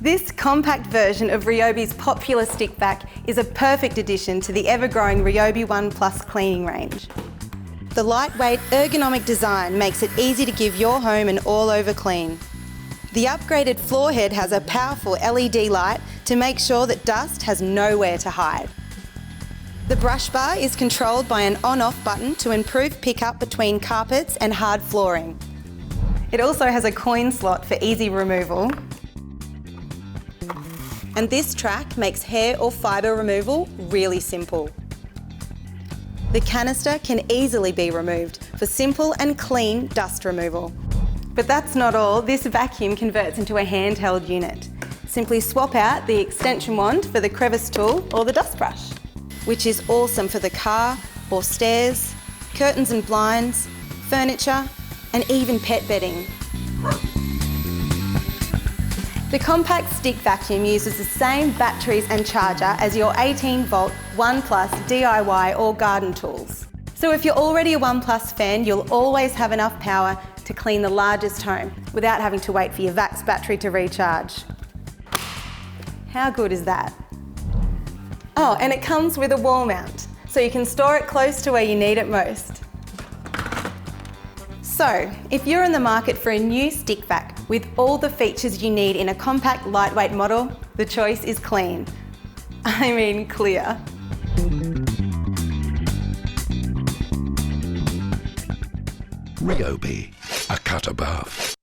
This compact version of RYOBI's popular stick vac is a perfect addition to the ever-growing RYOBI 1+ cleaning range. The lightweight, ergonomic design makes it easy to give your home an all-over clean. The upgraded floor head has a powerful LED light to make sure that dust has nowhere to hide. The brush bar is controlled by an on-off button to improve pickup between carpets and hard flooring. It also has a coin slot for easy removal. And this track makes hair or fibre removal really simple. The canister can easily be removed for simple and clean dust removal. But that's not all. This vacuum converts into a handheld unit. Simply swap out the extension wand for the crevice tool or the dust brush, which is awesome for the car or stairs, curtains and blinds, furniture, and even pet bedding. The compact stick vacuum uses the same batteries and charger as your 18V 1+ DIY or garden tools. So if you're already a 1+ fan, you'll always have enough power to clean the largest home without having to wait for your VAX battery to recharge. How good is that? Oh, and it comes with a wall mount, so you can store it close to where you need it most. So, if you're in the market for a new stick vac with all the features you need in a compact, lightweight model, the choice is clean. I mean clear. RYOBI, a cut above.